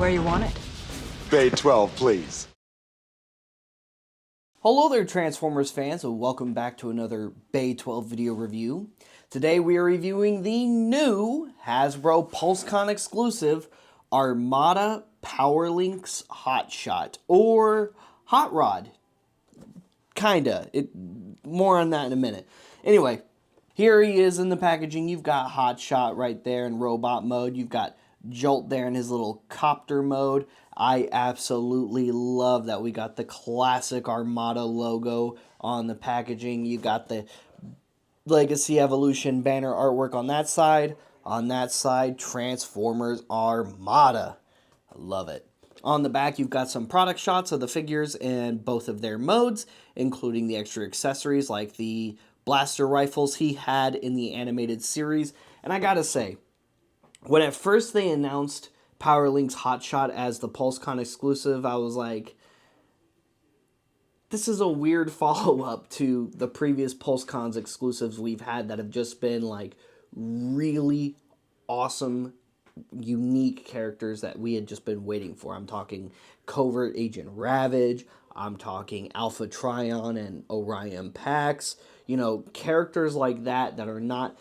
where you want it. Bay 12, please. Hello there, Transformers fans, and welcome back to another Bay 12 video review. Today we are reviewing the new Hasbro PulseCon exclusive Armada Powerlinx Hotshot, or Hot Rod. Kinda. More on that in a minute. Anyway, here he is in the packaging. You've got Hotshot right there in robot mode. You've got Jolt there in his little copter mode. I absolutely love that we got the classic Armada logo on the packaging. You got the Legacy Evolution banner artwork on that side. On that side, Transformers Armada. I love it. On the back, you've got some product shots of the figures in both of their modes, including the extra accessories like the blaster rifles he had in the animated series. And I gotta say, when at first they announced Powerlinx Hotshot as the PulseCon exclusive, I was like, this is a weird follow-up to the previous PulseCons exclusives we've had that have just been like really awesome, unique characters that we had just been waiting for. I'm talking Covert Agent Ravage, I'm talking Alpha Trion and Orion Pax, you know, characters like that that are not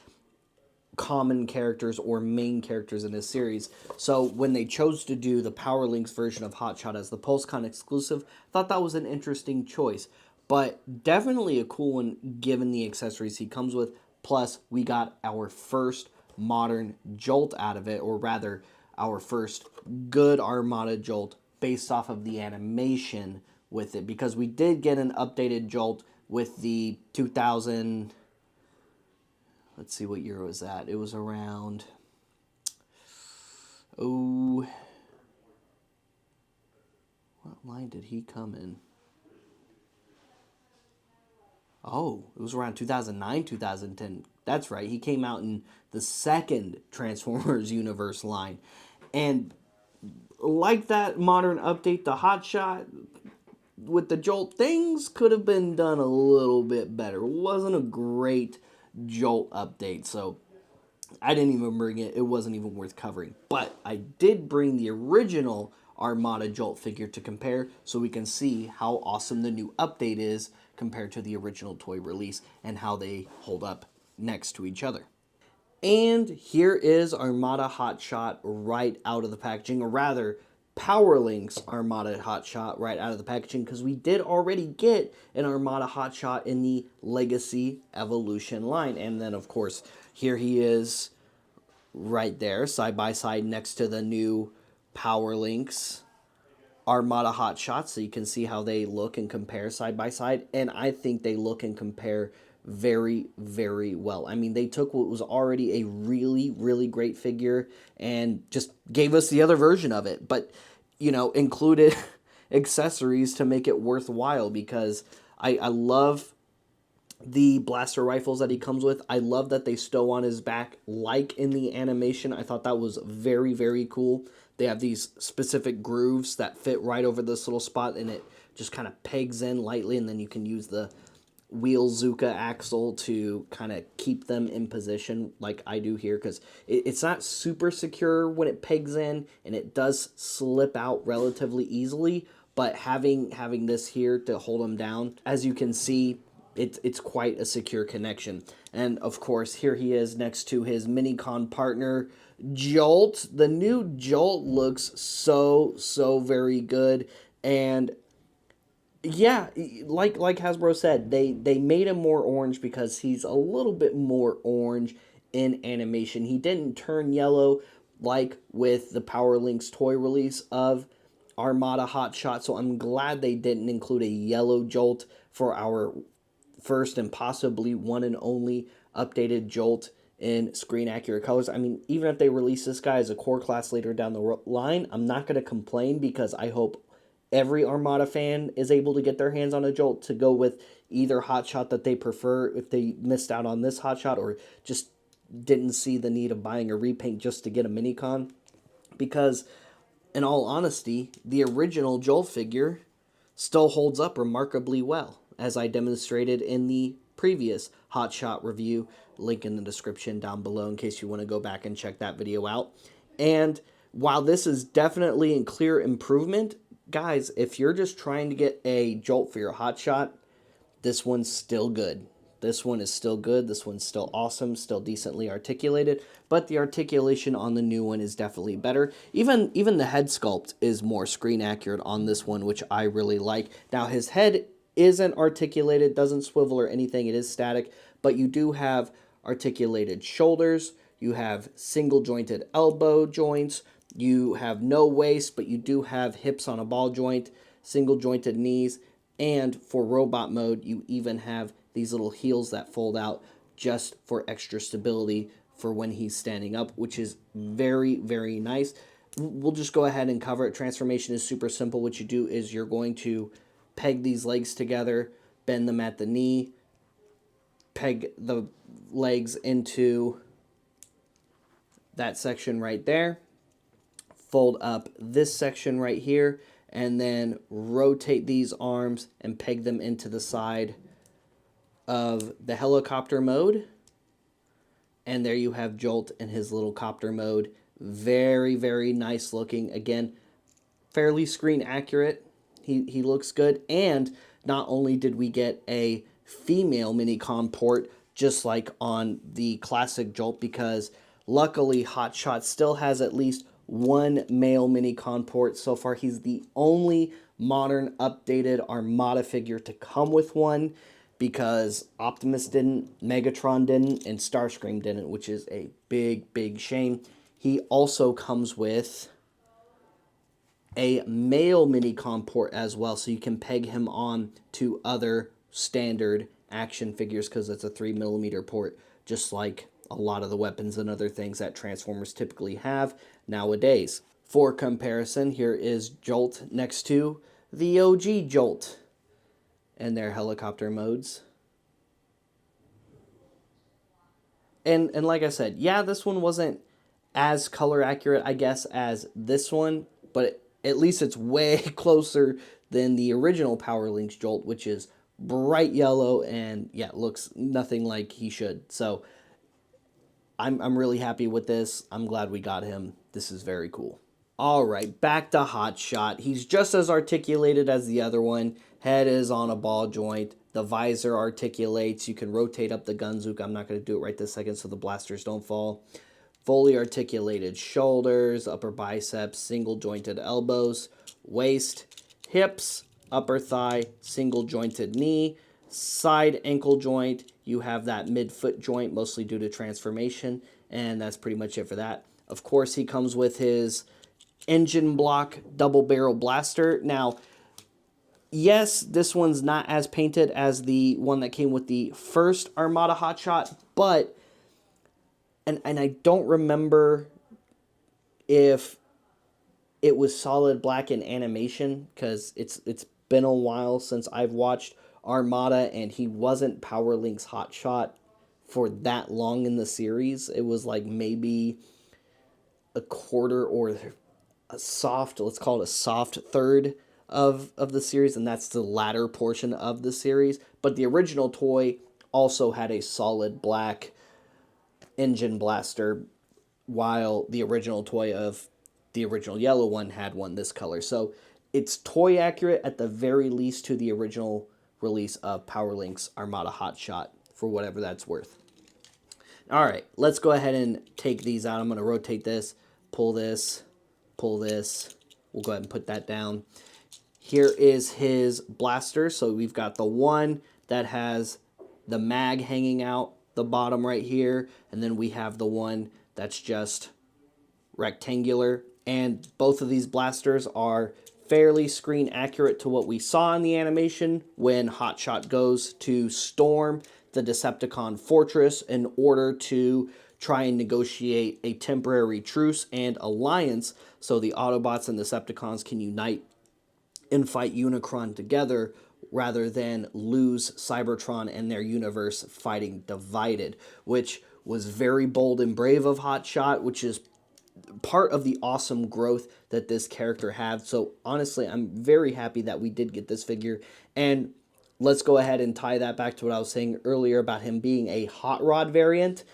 common characters or main characters in this series. So when they chose to do the Powerlinx version of Hotshot as the PulseCon exclusive, I thought that was an interesting choice. But definitely a cool one given the accessories he comes with. Plus, we got our first modern Jolt out of it, or rather, our first good Armada Jolt based off of the animation with it. Because we did get an updated Jolt with the 2000... Let's see what year was that. It was around, what line did he come in? Oh, it was around 2009, 2010. That's right. He came out in the second Transformers Universe line. And like that modern update to Hotshot, with the Jolt, things could have been done a little bit better. It wasn't a great Jolt update, so I didn't even bring it. It wasn't even worth covering. But I did bring the original Armada Jolt figure to compare so we can see how awesome the new update is compared to the original toy release and how they hold up next to each other. And here is Armada Hotshot right out of the packaging, or rather, Powerlinx Armada Hotshot right out of the packaging, because we did already get an Armada Hotshot in the Legacy Evolution line. And then, of course, here he is right there, side by side next to the new Powerlinx Armada Hotshot, so you can see how they look and compare side by side. And I think they look and compare very, very well. I mean, they took what was already a really, really great figure and just gave us the other version of it, but, you know, included accessories to make it worthwhile, because I love the blaster rifles that he comes with. I love that they stow on his back like in the animation. I thought that was very, very cool. They have these specific grooves that fit right over this little spot, and it just kind of pegs in lightly, and then you can use the wheel Zuka axle to kind of keep them in position like I do here, because it's not super secure when it pegs in, and it does slip out relatively easily, but having this here to hold them down, as you can see, it's quite a secure connection. And of course, here he is next to his Minicon partner, Jolt. The new Jolt looks so very good, and yeah, like Hasbro said, they made him more orange because he's a little bit more orange in animation. He didn't turn yellow like with the Powerlinx toy release of Armada Hotshot, so I'm glad they didn't include a yellow Jolt for our first and possibly one and only updated Jolt in screen accurate colors. I mean, even if they release this guy as a core class later down the line, I'm not going to complain, because I hope every Armada fan is able to get their hands on a Jolt to go with either Hotshot that they prefer if they missed out on this Hotshot, or just didn't see the need of buying a repaint just to get a Minicon. Because, in all honesty, the original Jolt figure still holds up remarkably well, as I demonstrated in the previous Hotshot review. Link in the description down below in case you want to go back and check that video out. And while this is definitely a clear improvement, guys, if you're just trying to get a Jolt for your Hotshot, this one's still good. This one is still good. This one's still awesome, still decently articulated, but the articulation on the new one is definitely better. Even the head sculpt is more screen accurate on this one, which I really like. Now, his head isn't articulated, doesn't swivel or anything. It is static, but you do have articulated shoulders. You have single jointed elbow joints. You have no waist, but you do have hips on a ball joint, single jointed knees, and for robot mode, you even have these little heels that fold out just for extra stability for when he's standing up, which is very, very nice. We'll just go ahead and cover it. Transformation is super simple. What you do is you're going to peg these legs together, bend them at the knee, peg the legs into that section right there, fold up this section right here, and then rotate these arms and peg them into the side of the helicopter mode. And there you have Jolt in his little copter mode. Very, very nice looking. Again, fairly screen accurate. He looks good. And not only did we get a female Minicon port, just like on the classic Jolt, because luckily Hotshot still has at least one male Minicon port. So far, he's the only modern updated Armada figure to come with one, because Optimus didn't, Megatron didn't, and Starscream didn't, which is a big, big shame. He also comes with a male Minicon port as well, so you can peg him on to other standard action figures, because it's a 3mm port, just like a lot of the weapons and other things that Transformers typically have nowadays. For comparison, here is Jolt next to the OG Jolt and their helicopter modes. And like I said, yeah, this one wasn't as color accurate, I guess, as this one, but at least it's way closer than the original Powerlinx Jolt, which is bright yellow and, yeah, looks nothing like he should. So I'm really happy with this. I'm glad we got him. This is very cool. All right, back to Hotshot. He's just as articulated as the other one. Head is on a ball joint. The visor articulates. You can rotate up the gunzook. I'm not going to do it right this second so the blasters don't fall. Fully articulated shoulders, upper biceps, single jointed elbows, waist, hips, upper thigh, single jointed knee, side ankle joint. You have that mid-foot joint, mostly due to transformation, and that's pretty much it for that. Of course, he comes with his engine block double barrel blaster. Now, yes, this one's not as painted as the one that came with the first Armada Hotshot, but, and I don't remember if it was solid black in animation, because it's been a while since I've watched Armada, and he wasn't Powerlinx Hotshot for that long in the series. It was like maybe a quarter or a soft, let's call it a soft third of the series, and that's the latter portion of the series. But the original toy also had a solid black engine blaster, while the original toy of the original yellow one had one this color. So it's toy accurate at the very least to the original release of Powerlinx Armada Hotshot, for whatever that's worth. All right, let's go ahead and take these out. I'm going to rotate this, pull this, pull this. We'll go ahead and put that down. Here is his blaster. So we've got the one that has the mag hanging out the bottom right here, and then we have the one that's just rectangular. And both of these blasters are fairly screen accurate to what we saw in the animation when Hotshot goes to storm the Decepticon fortress in order to try and negotiate a temporary truce and alliance so the Autobots and Decepticons can unite and fight Unicron together, rather than lose Cybertron and their universe fighting divided, which was very bold and brave of Hotshot, which is part of the awesome growth that this character had. So honestly, I'm very happy that we did get this figure. And let's go ahead and tie that back to what I was saying earlier about him being a hot rod variant.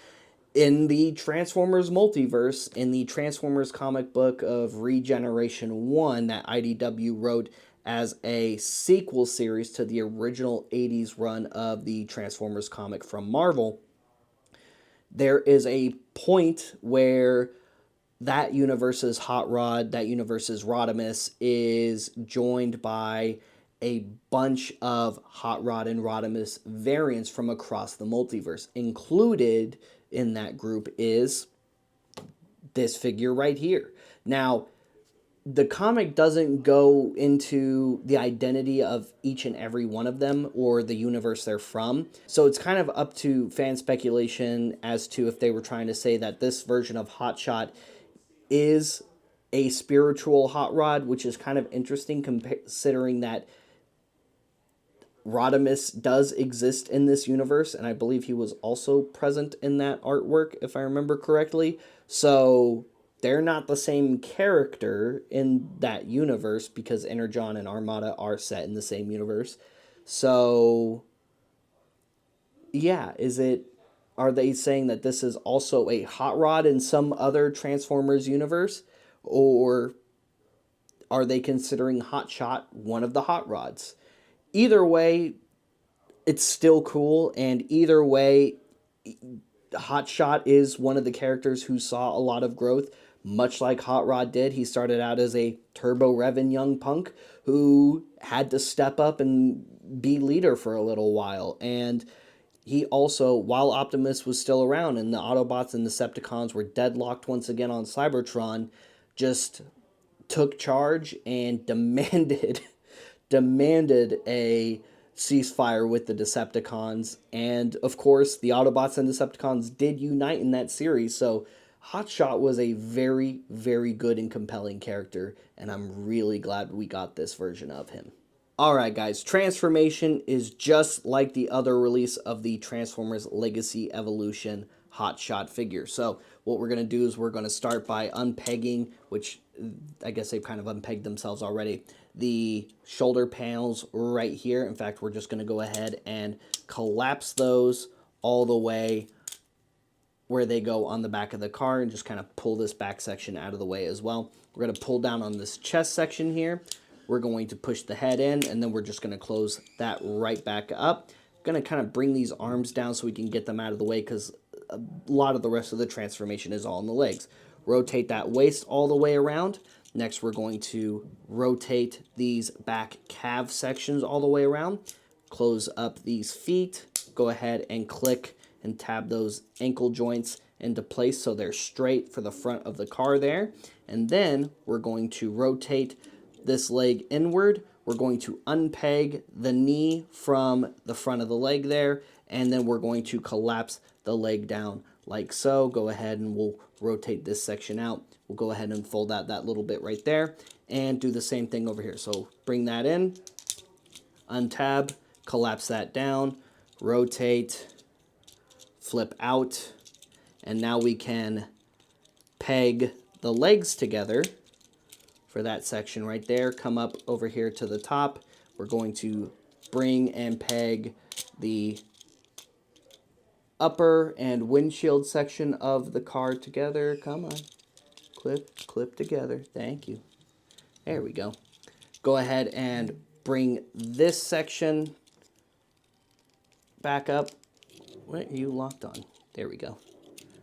in the Transformers multiverse, in the Transformers comic book of Regeneration 1 that IDW wrote as a sequel series to the original 80s run of the Transformers comic from Marvel, there is a point where that universe's Hot Rod, that universe's Rodimus, is joined by a bunch of Hot Rod and Rodimus variants from across the multiverse. Included in that group is this figure right here. Now, the comic doesn't go into the identity of each and every one of them or the universe they're from. So it's kind of up to fan speculation as to if they were trying to say that this version of Hotshot is a spiritual Hot Rod, which is kind of interesting considering that Rodimus does exist in this universe, and I believe he was also present in that artwork, if I remember correctly. So they're not the same character in that universe because Energon and Armada are set in the same universe. So, yeah, are they saying that this is also a Hot Rod in some other Transformers universe? Or are they considering Hotshot one of the Hot Rods? Either way, it's still cool, and either way, Hotshot is one of the characters who saw a lot of growth, much like Hot Rod did. He started out as a turbo-revving young punk who had to step up and be leader for a little while, and he also, while Optimus was still around and the Autobots and Decepticons were deadlocked once again on Cybertron, just took charge and demanded a ceasefire with the Decepticons. And of course, the Autobots and Decepticons did unite in that series. So Hotshot was a very, very good and compelling character, and I'm really glad we got this version of him. Alright guys, Transformation is just like the other release of the Transformers Legacy Evolution Hotshot figure. So what we're going to do is we're going to start by unpegging, which I guess they've kind of unpegged themselves already, the shoulder panels right here. In fact, we're just going to go ahead and collapse those all the way where they go on the back of the car and just kind of pull this back section out of the way as well. We're going to pull down on this chest section here. We're going to push the head in, and then we're just going to close that right back up. Going to kind of bring these arms down so we can get them out of the way because a lot of the rest of the transformation is all in the legs. Rotate that waist all the way around. Next, we're going to rotate these back calf sections all the way around. Close up these feet. Go ahead and click and tab those ankle joints into place so they're straight for the front of the car there. And then we're going to rotate this leg inward. We're going to unpeg the knee from the front of the leg there, and then we're going to collapse the leg down like so. Go ahead and we'll rotate this section out. We'll go ahead and fold out that little bit right there and do the same thing over here. So bring that in, untab, collapse that down, rotate, flip out, and now we can peg the legs together for that section right there. Come up over here to the top. We're going to bring and peg the upper and windshield section of the car together. Come on. Clip together. Thank you. There we go. Go ahead and bring this section back up. What are you locked on? There we go.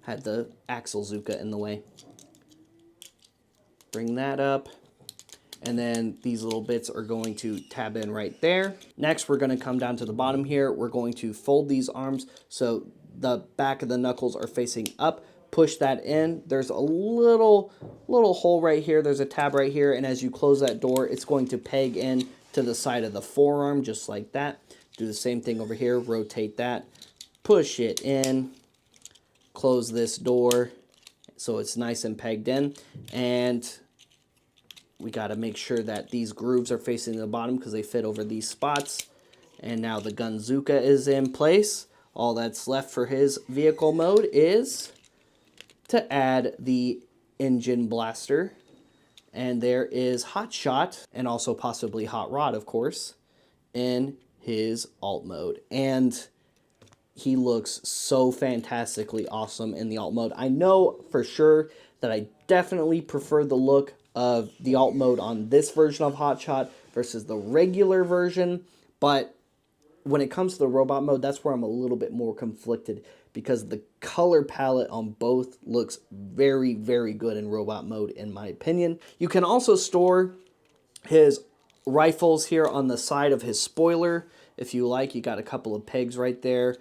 Had the axle Zuka in the way. Bring that up. And then these little bits are going to tab in right there. Next, we're going to come down to the bottom here. We're going to fold these arms so the back of the knuckles are facing up. Push that in. There's a little hole right here. There's a tab right here. And as you close that door, it's going to peg in to the side of the forearm, just like that. Do the same thing over here. Rotate that. Push it in. Close this door so it's nice and pegged in. And we got to make sure that these grooves are facing the bottom because they fit over these spots. And now the Gunzuka is in place. All that's left for his vehicle mode is to add the engine blaster. And there is Hotshot, and also possibly Hot Rod, of course, in his alt mode. And he looks so fantastically awesome in the alt mode. I know for sure that I definitely prefer the look of the alt mode on this version of Hotshot versus the regular version, but when it comes to the robot mode, that's where I'm a little bit more conflicted because the color palette on both looks very, very good in robot mode, in my opinion. You can also store his rifles here on the side of his spoiler. If you like, you got a couple of pegs right there.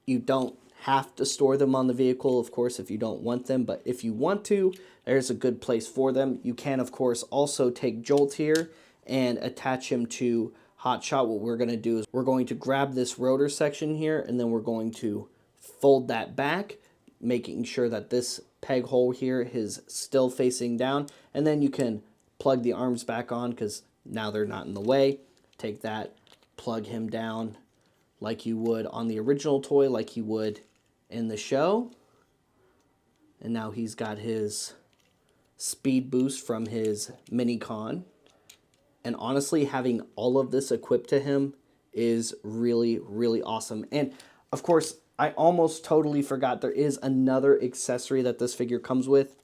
You don't have to store them on the vehicle, of course, if you don't want them, but if you want to, there's a good place for them. You can, of course, also take Jolt here and attach him to Hotshot. What we're going to do is we're going to grab this rotor section here, and then we're going to fold that back, making sure that this peg hole here is still facing down, and then you can plug the arms back on because now they're not in the way. Take that, plug him down like you would on the original toy, like you would in the show. And now he's got his speed boost from his Minicon. And honestly, having all of this equipped to him is really, really awesome. And of course, I almost totally forgot there is another accessory that this figure comes with,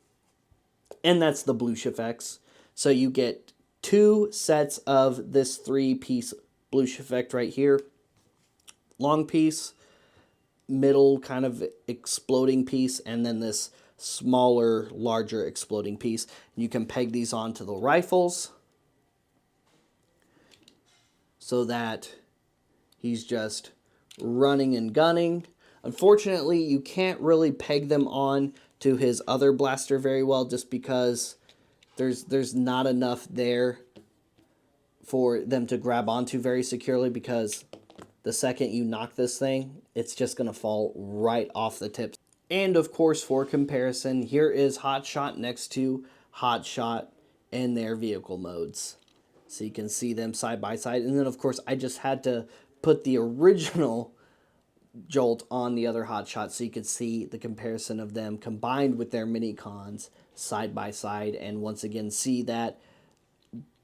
and that's the Bloosh effects. So you get 2 sets of this 3-piece Bloosh effect right here. Long piece, middle kind of exploding piece, and then this smaller, larger exploding piece. You can peg these onto the rifles so that he's just running and gunning. Unfortunately, you can't really peg them on to his other blaster very well just because there's not enough there for them to grab onto very securely, because the second you knock this thing, it's just going to fall right off the tips. And of course, for comparison, here is Hotshot next to Hotshot in their vehicle modes. So you can see them side by side. And then of course, I just had to put the original Jolt on the other Hotshot so you could see the comparison of them combined with their Minicons side by side. And once again, see that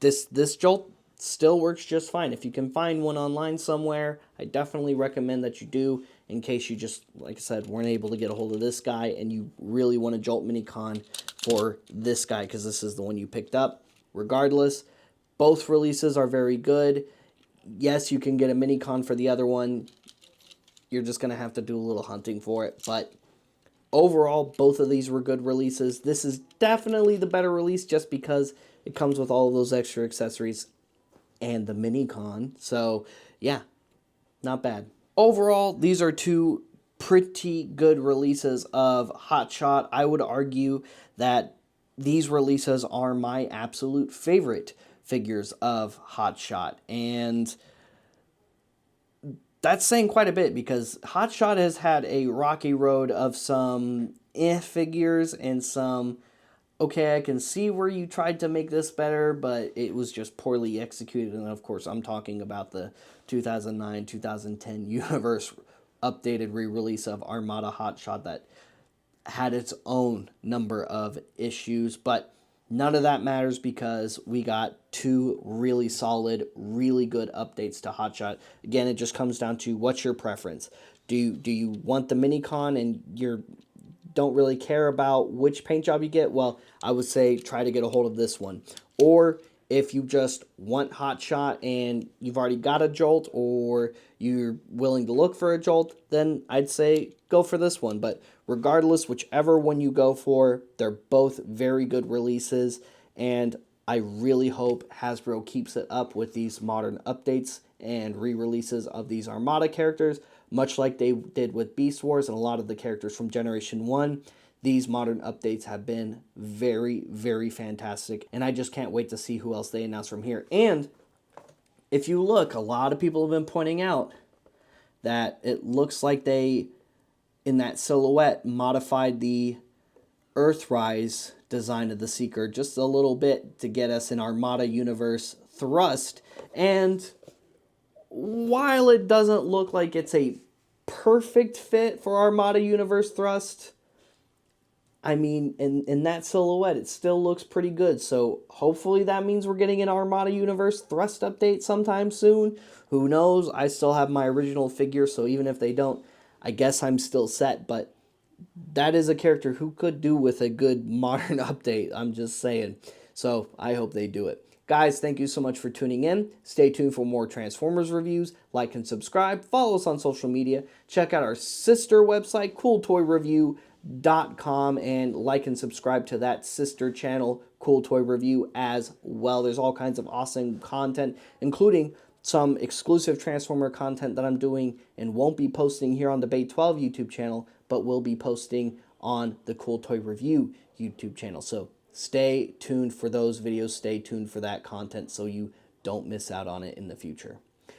this Jolt still works just fine. If you can find one online somewhere, I definitely recommend that you do, in case you just, like I said, weren't able to get a hold of this guy and you really want a Jolt Minicon for this guy because this is the one you picked up. Regardless, both releases are very good. Yes, you can get a Minicon for the other one. You're just going to have to do a little hunting for it, but overall, both of these were good releases. This is definitely the better release just because it comes with all of those extra accessories and the Minicon. So, yeah, not bad. Overall, these are 2 pretty good releases of Hotshot. I would argue that these releases are my absolute favorite figures of Hotshot. And that's saying quite a bit because Hotshot has had a rocky road of some figures and some, okay, I can see where you tried to make this better, but it was just poorly executed. And of course, I'm talking about the 2009-2010 Universe updated re-release of Armada Hotshot that had its own number of issues. But none of that matters because we got 2 really solid, really good updates to Hotshot. Again, it just comes down to what's your preference. Do you want the Minicon and you're don't really care about which paint job you get? Well, I would say try to get a hold of this one. Or if you just want Hotshot and you've already got a Jolt, or you're willing to look for a Jolt, then I'd say go for this one. But regardless, whichever one you go for, they're both very good releases, and I really hope Hasbro keeps it up with these modern updates and re-releases of these Armada characters, much like they did with Beast Wars and a lot of the characters from Generation 1. These modern updates have been very, very fantastic, and I just can't wait to see who else they announce from here. And if you look, a lot of people have been pointing out that it looks like they, in that silhouette, modified the Earthrise design of the Seeker just a little bit to get us an Armada Universe thrust. And while it doesn't look like it's a perfect fit for Armada Universe thrust, I mean, in that silhouette, it still looks pretty good. So hopefully that means we're getting an Armada Universe Thrust update sometime soon. Who knows? I still have my original figure, so even if they don't, I guess I'm still set. But that is a character who could do with a good modern update. I'm just saying. So I hope they do it. Guys, thank you so much for tuning in. Stay tuned for more Transformers reviews. Like and subscribe. Follow us on social media. Check out our sister website, CoolToyReview.com, and like and subscribe to that sister channel, Cool Toy Review, as well. There's all kinds of awesome content, including some exclusive Transformer content that I'm doing and won't be posting here on the Bay 12 YouTube channel, but will be posting on the Cool Toy Review YouTube channel. So stay tuned for those videos. Stay tuned for that content so you don't miss out on it in the future.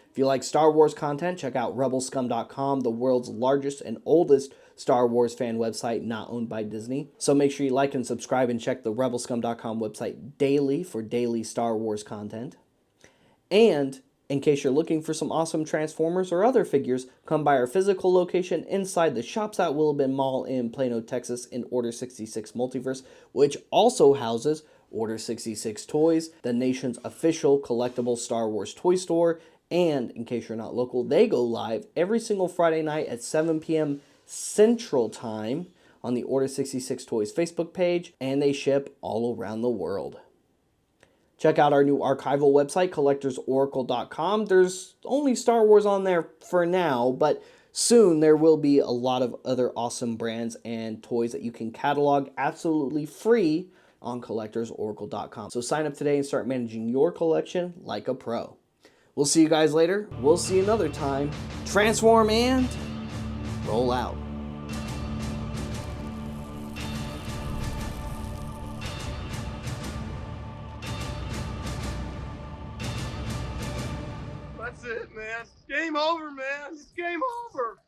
If you like Star Wars content, check out rebelscum.com, the world's largest and oldest Star Wars fan website not owned by Disney. So make sure you like and subscribe and check the rebelscum.com website daily for daily Star Wars content. And in case you're looking for some awesome Transformers or other figures, come by our physical location inside the shops at Willowbend Mall in Plano, Texas in Order 66 Multiverse, which also houses Order 66 Toys, the nation's official collectible Star Wars toy store. And in case you're not local, they go live every single Friday night at 7 p.m. Central Time on the Order 66 Toys Facebook page, and they ship all around the world. Check out our new archival website, collectorsoracle.com. There's only Star Wars on there for now, but soon there will be a lot of other awesome brands and toys that you can catalog absolutely free on collectorsoracle.com. So sign up today and start managing your collection like a pro. We'll see you guys later. We'll see you another time. Transform and roll out. That's it, man. Game over, man. It's game over.